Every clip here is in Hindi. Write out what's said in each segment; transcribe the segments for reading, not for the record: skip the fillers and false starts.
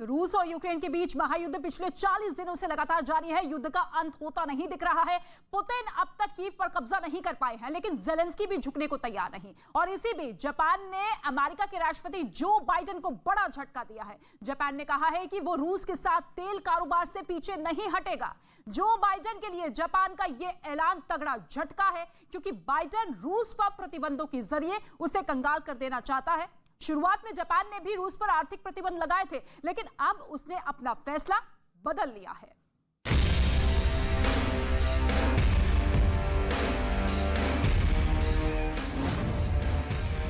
तो रूस और यूक्रेन के बीच महायुद्ध पिछले 40 दिनों से लगातार जारी है। युद्ध का अंत होता नहीं दिख रहा है। पुतिन अब तक कीव पर कब्जा नहीं कर पाए हैं, लेकिन जेलेंस्की भी झुकने को तैयार नहीं। और इसी बीच जापान ने अमेरिका के राष्ट्रपति जो बाइडेन को बड़ा झटका दिया है। जापान ने कहा है कि वो रूस के साथ तेल कारोबार से पीछे नहीं हटेगा। जो बाइडेन के लिए जापान का यह ऐलान तगड़ा झटका है, क्योंकि बाइडेन रूस पर प्रतिबंधों के जरिए उसे कंगाल कर देना चाहता है। शुरुआत में जापान ने भी रूस पर आर्थिक प्रतिबंध लगाए थे, लेकिन अब उसने अपना फैसला बदल लिया है।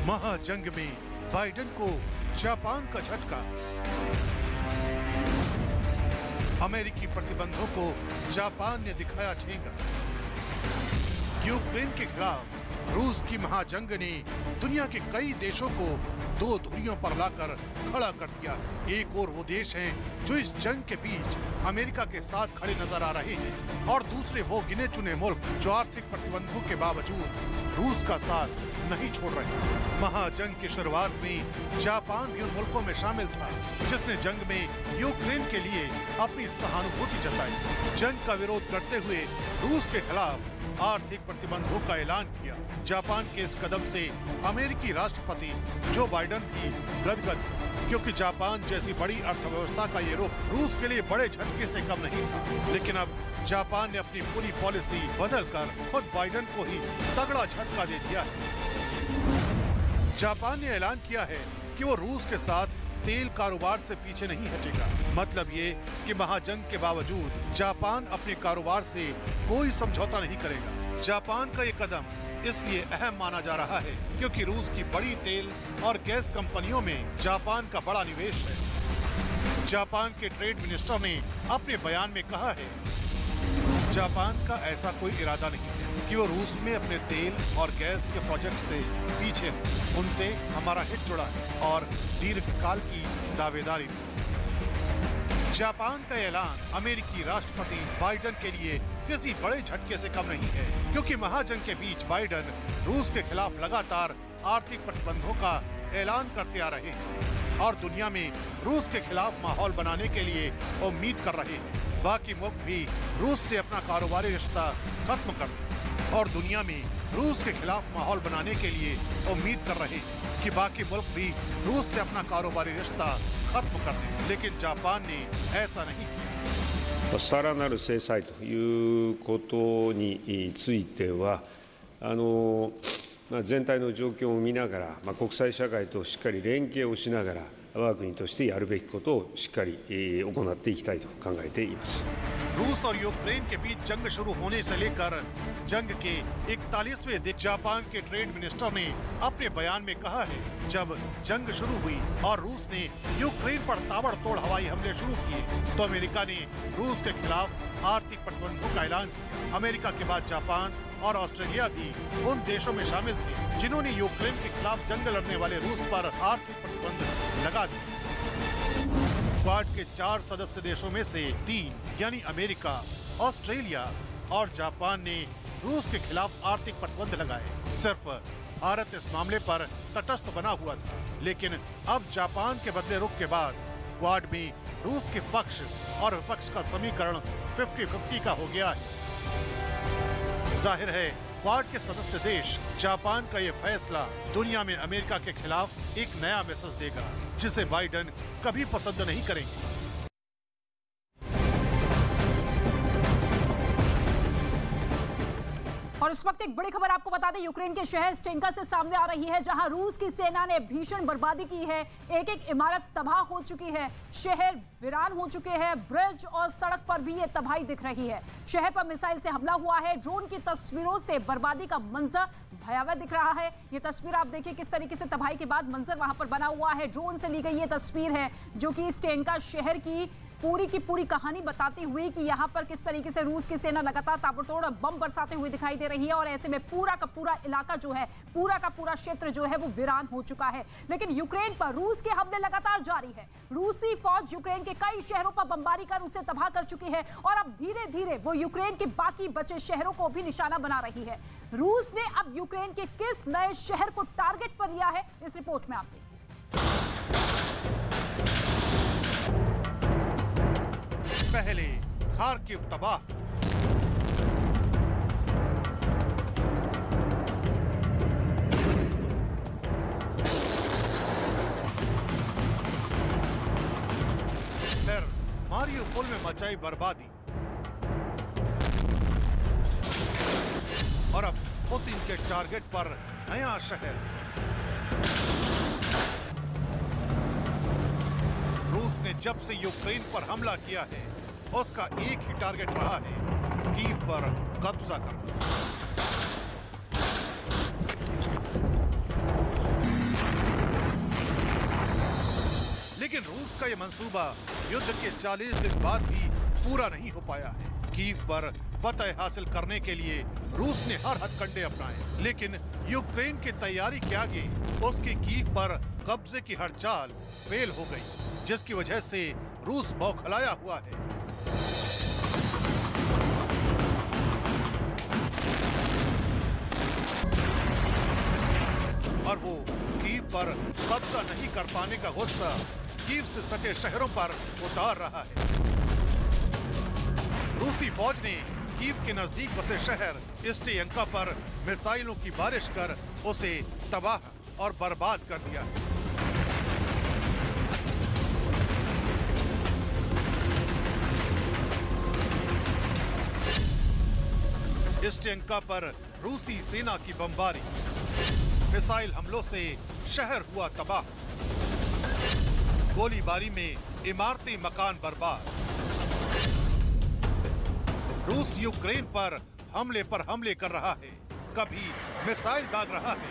महाजंग में बाइडेन को जापान का झटका। अमेरिकी प्रतिबंधों को जापान ने दिखाया ठेंगा। यूक्रेन के खिलाफ रूस की महाजंग ने दुनिया के कई देशों को दो धुरियों पर लाकर खड़ा कर दिया। एक और वो देश हैं जो इस जंग के बीच अमेरिका के साथ खड़े नजर आ रहे हैं, और दूसरे वो गिने चुने मुल्क जो आर्थिक प्रतिबंधों के बावजूद रूस का साथ नहीं छोड़ रहे। महाजंग की शुरुआत में जापान भी उन मुल्कों में शामिल था जिसने जंग में यूक्रेन के लिए अपनी सहानुभूति जताई। जंग का विरोध करते हुए रूस के खिलाफ आर्थिक प्रतिबंधों का ऐलान किया। जापान के इस कदम से अमेरिकी राष्ट्रपति जो बाइडेन भी गदगद, क्योंकि जापान जैसी बड़ी अर्थव्यवस्था का ये रुख रूस के लिए बड़े झटके से कम नहीं था। लेकिन अब जापान ने अपनी पूरी पॉलिसी बदलकर खुद बाइडेन को ही तगड़ा झटका दे दिया है। जापान ने ऐलान किया है कि वो रूस के साथ तेल कारोबार से पीछे नहीं हटेगा। मतलब ये कि महाजंग के बावजूद जापान अपने कारोबार से कोई समझौता नहीं करेगा। जापान का ये कदम इसलिए अहम माना जा रहा है क्योंकि रूस की बड़ी तेल और गैस कंपनियों में जापान का बड़ा निवेश है। जापान के ट्रेड मिनिस्टर ने अपने बयान में कहा है, जापान का ऐसा कोई इरादा नहीं है कि वो रूस में अपने तेल और गैस के प्रोजेक्ट से पीछे हो। उनसे हमारा हित जुड़ा है और दीर्घकाल की दावेदारी। जापान का ऐलान अमेरिकी राष्ट्रपति बाइडेन के लिए किसी बड़े झटके से कम नहीं है, क्योंकि महाजंग के बीच बाइडेन रूस के खिलाफ लगातार आर्थिक प्रतिबंधों का ऐलान करते आ रहे हैं और दुनिया में रूस के खिलाफ माहौल बनाने के लिए उम्मीद कर रहे हैं। बाकी मुल्क भी रूस से अपना कारोबारी रिश्ता खत्म कर दें और दुनिया में रूस के खिलाफ माहौल बनाने के लिए उम्मीद कर रहे हैं कि बाकी मुल्क भी रूस से अपना कारोबारी रिश्ता खत्म कर दें। लेकिन जापान ने ऐसा नहीं किया। さらなる制裁ということについては全体の状況を見ながら、国際社会としっかり連携をしながら我が国としてやるべきことをしっかり行っていきたいと考えています。 रूस और यूक्रेन के बीच जंग शुरू होने से लेकर जंग के 41वें दिन जापान के ट्रेड मिनिस्टर ने अपने बयान में कहा है, जब जंग शुरू हुई और रूस ने यूक्रेन पर ताबड़तोड़ हवाई हमले शुरू किए तो अमेरिका ने रूस के खिलाफ आर्थिक प्रतिबंधों का ऐलान किया। अमेरिका के बाद जापान और ऑस्ट्रेलिया भी उन देशों में शामिल थे जिन्होंने यूक्रेन के खिलाफ जंग लड़ने वाले रूस पर आर्थिक प्रतिबंध लगा दिए। क्वाड के 4 सदस्य देशों में से 3 यानी अमेरिका, ऑस्ट्रेलिया और जापान ने रूस के खिलाफ आर्थिक प्रतिबंध लगाए। सिर्फ भारत इस मामले पर तटस्थ बना हुआ था, लेकिन अब जापान के बदले रुख के बाद क्वाड में रूस के पक्ष और विपक्ष का समीकरण 50-50 का हो गया है। जाहिर है क्वाड के सदस्य देश जापान का ये फैसला दुनिया में अमेरिका के खिलाफ एक नया मैसेज देगा, जिसे बाइडेन कभी पसंद नहीं करेंगे। और इस वक्त एक बड़ी खबर आपको बता दें, यूक्रेन के शहर स्टेंका से सामने आ रही है, जहां रूस की सेना ने भीषण बर्बादी की है। एक एक इमारत तबाह हो चुकी है, शहर वीरान हो चुके हैं, ब्रिज और सड़क पर भी ये तबाही दिख रही है। शहर पर मिसाइल से हमला हुआ है। ड्रोन की तस्वीरों से बर्बादी का मंजर भयावह दिख रहा है। ये तस्वीर आप देखिए किस तरीके से तबाही के बाद मंजर वहां पर बना हुआ है। ड्रोन से ली गई ये तस्वीर है जो कि स्टेंका शहर की पूरी कहानी बताती हुई कि यहाँ पर किस तरीके से रूस की सेना लगातार ताबड़तोड़ बम बरसाते हुए दिखाई दे रही है। और ऐसे में पूरा का पूरा इलाका जो है, पूरा का पूरा क्षेत्र जो है वो वीरान हो चुका है। लेकिन यूक्रेन पर रूस के हमले लगातार जारी है। रूसी फौज यूक्रेन के कई शहरों पर बमबारी कर उसे तबाह कर चुकी है और अब धीरे धीरे वो यूक्रेन के बाकी बचे शहरों को भी निशाना बना रही है। रूस ने अब यूक्रेन के किस नए शहर को टारगेट पर लिया है, इस रिपोर्ट में आप देखिए। खार्किव तबाह। फिर मारिउपोल में मचाई बर्बादी और अब पुतिन के टारगेट पर नया शहर। रूस ने जब से यूक्रेन पर हमला किया है उसका एक ही टारगेट रहा है, कीव पर कब्जा करना। लेकिन रूस का यह मंसूबा युद्ध के 40 दिन बाद भी पूरा नहीं हो पाया है। कीव पर फतह हासिल करने के लिए रूस ने हर हथकंडे अपनाए, लेकिन यूक्रेन की तैयारी के आगे उसके कीव पर कब्जे की हर चाल फेल हो गई, जिसकी वजह से रूस बौखलाया हुआ है। और वो कीव पर कब्जा नहीं कर पाने का गुस्सा कीव से सटे शहरों पर उतार रहा है। रूसी फौज ने कीव के नजदीक बसे शहर स्टेयंका पर मिसाइलों की बारिश कर उसे तबाह और बर्बाद कर दिया। स्टेयंका पर रूसी सेना की बमबारी, मिसाइल हमलों से शहर हुआ तबाह, गोलीबारी में इमारती मकान बर्बाद। रूस यूक्रेन पर हमले कर रहा है, कभी मिसाइल दाग रहा है,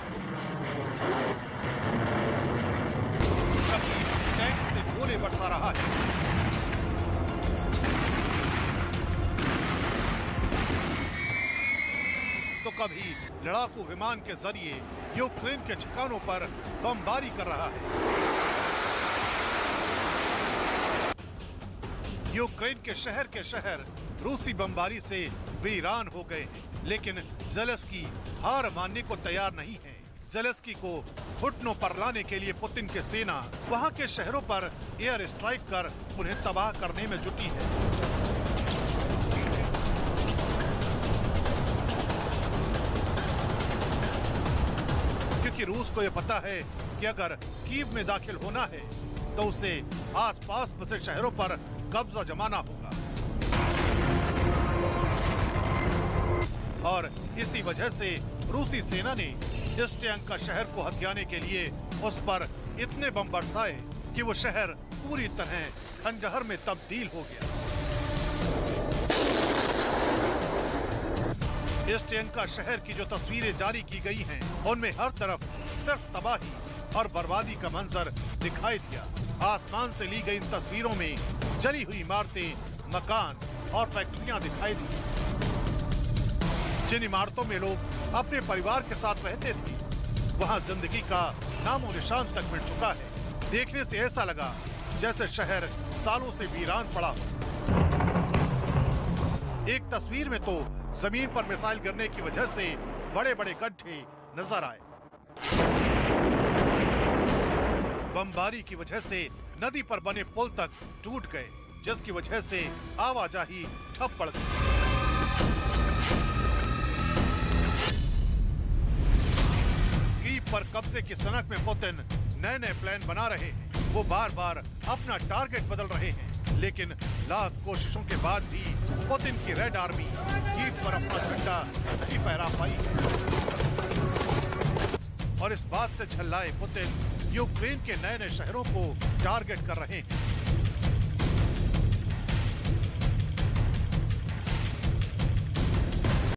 कभी टैंक से गोले बरसा रहा है। तो कभी लड़ाकू विमान के जरिए यूक्रेन के ठिकानों पर बमबारी कर रहा है। यूक्रेन के शहर रूसी बमबारी से वीरान हो गए हैं, लेकिन ज़ेलेंस्की हार मानने को तैयार नहीं है। ज़ेलेंस्की को घुटनों पर लाने के लिए पुतिन की सेना वहां के शहरों पर एयर स्ट्राइक कर उन्हें तबाह करने में जुटी है। क्योंकि रूस को यह पता है कि अगर कीव में दाखिल होना है तो उसे आसपास बसे शहरों पर कब्जा जमाना होगा, और इसी वजह से रूसी सेना ने स्टेयंका शहर को हथियाने के लिए उस पर इतने बम बरसाए कि वो शहर पूरी तरह खंडहर में तब्दील हो गया। स्टेयंका शहर की जो तस्वीरें जारी की गई हैं, उनमें हर तरफ सिर्फ तबाही और बर्बादी का मंजर दिखाई दिया। आसमान से ली गई इन तस्वीरों में जली हुई इमारतें, मकान और फैक्ट्रियां दिखाई दी। जिन इमारतों में लोग अपने परिवार के साथ रहते थे, वहां जिंदगी का नामो निशान तक मिट चुका है। देखने से ऐसा लगा जैसे शहर सालों से वीरान पड़ा हो। एक तस्वीर में तो जमीन पर मिसाइल गिरने की वजह से बड़े बड़े गड्ढे नजर आए। बमबारी की वजह से नदी पर बने पुल तक टूट गए, जिसकी वजह से आवाजाही ठप पड़ गई। कीव पर कब्जे की सनक में पुतिन नए नए प्लान बना रहे हैं। वो बार बार अपना टारगेट बदल रहे हैं, लेकिन लाख कोशिशों के बाद भी पुतिन की रेड आर्मी कीव पर अपना झंडा नहीं फहरा पाई। और इस बात से झल्लाए पुतिन यूक्रेन के नए नए शहरों को टारगेट कर रहे हैं।